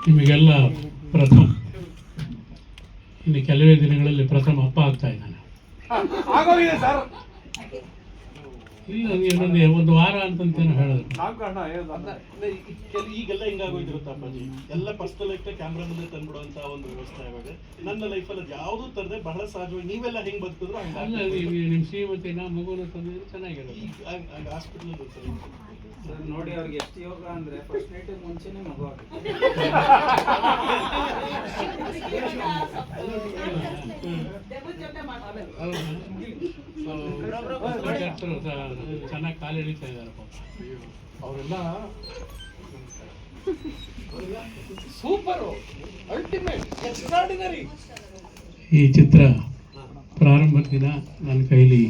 ನಿಮಗೆಲ್ಲ ಪ್ರಥಮ, ಇನ್ನು ಕೆಲವೇ ದಿನಗಳಲ್ಲಿ ಪ್ರಥಮ ಅಪ್ಪ ಆಗ್ತಾ ಇದ್ದಾನೆ. ಇಲ್ಲ ಇನ್ನೊಂದು ಒಂದು ವಾರ ಅಂತಂತೇನೋ ಹೇಳಿದ್ರು. ಈಗೆಲ್ಲ ಹಿಂಗಾಗೋಯ್ತಿರುತ್ತೆ ಅಪ್ಪಾಜಿ, ಎಲ್ಲ ಪರ್ಸನಲ್ ಲೈಫ್ ಕ್ಯಾಮ್ರಾ ಮುಂದೆ ತಂದ್ಬಿಡುವಂತ ಒಂದು ವ್ಯವಸ್ಥೆ ಆವಾಗ ನನ್ನ ಲೈಫಲ್ಲಿ ಅದು ಯಾವುದು ತರದೆ ಬಹಳ ಸಹಜವಾಗಿ ನೀವೆಲ್ಲ ಹೆಂಗ್ ಬದುಕಿದ್ರು ಅಲ್ಲ, ನಿಮ್ಮ ಶ್ರೀಮತಿ ನಾ ಮಗುನ ತಂದಿದ್ರೆ ಚೆನ್ನಾಗಿರೋದು. ಹಾಸ್ಪಿಟಲ್ ನೋಡಿ ಅವ್ರಿಗೆ ಎಷ್ಟು ಯೋಗ ಅಂದ್ರೆ ಫಸ್ಟ್ ನೈಟ್ ಮುಂಚೆನೆ ಮಗು ಚೆನ್ನಾಗಿ ಕಾಲು ಎಳಿತಾ ಇದ್ದಾರೆ ಪಾಪ ಅವರೆಲ್ಲ. Super, ultimate, extraordinary. ಈ ಚಿತ್ರ ಪ್ರಾರಂಭದ ದಿನ ನನ್ನ ಕೈಲಿ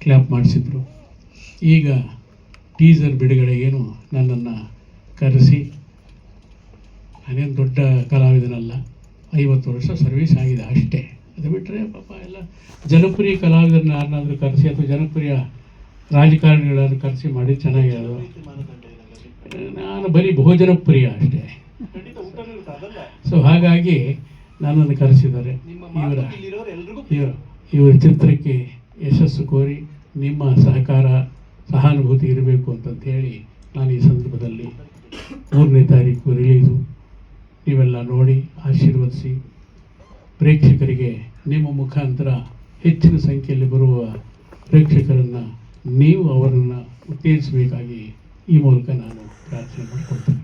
ಕ್ಲ್ಯಾಪ್ ಮಾಡಿಸಿದ್ರು. ಈಗ ಟೀಸರ್ ಬಿಡುಗಡೆಗೇನು ನನ್ನನ್ನು ಕರೆಸಿ, ನಾನೇನು ದೊಡ್ಡ ಕಲಾವಿದನಲ್ಲ, 50 ವರ್ಷ ಸರ್ವಿಸ್ ಆಗಿದೆ ಅಷ್ಟೇ. ಅದು ಬಿಟ್ಟರೆ ಪಾಪ ಎಲ್ಲ ಜನಪ್ರಿಯ ಕಲಾವಿದರನ್ನ ಯಾರನ್ನಾದರೂ ಕರೆಸಿ ಅಥವಾ ಜನಪ್ರಿಯ ರಾಜಕಾರಣಿಗಳನ್ನು ಕರೆಸಿ ಮಾಡಿ ಚೆನ್ನಾಗಿರೋದು. ನಾನು ಬರೀ ಬಹುಜನಪ್ರಿಯ ಅಷ್ಟೇ. ಸೊ ಹಾಗಾಗಿ ನನ್ನನ್ನು ಕರೆಸಿದ್ದಾರೆ. ಇವರ ಚಿತ್ರಕ್ಕೆ ಯಶಸ್ಸು ಕೋರಿ ನಿಮ್ಮ ಸಹಕಾರ ಸಹಾನುಭೂತಿ ಇರಬೇಕು ಅಂತಂತೇಳಿ ನಾನು ಈ ಸಂದರ್ಭದಲ್ಲಿ 3ನೇ ತಾರೀಕು ರಿಲೀಸು ನೀವೆಲ್ಲ ನೋಡಿ ಆಶೀರ್ವದಿಸಿ, ಪ್ರೇಕ್ಷಕರಿಗೆ ನಿಮ್ಮ ಮುಖಾಂತರ ಹೆಚ್ಚಿನ ಸಂಖ್ಯೆಯಲ್ಲಿ ಬರುವ ಪ್ರೇಕ್ಷಕರನ್ನು ನೀವು ಅವರನ್ನು ಉತ್ತೇಜಿಸಬೇಕಾಗಿ ಈ ಮೂಲಕ ನಾನು ಪ್ರಾರ್ಥನೆ ಮಾಡಿಕೊಳ್ತೇನೆ.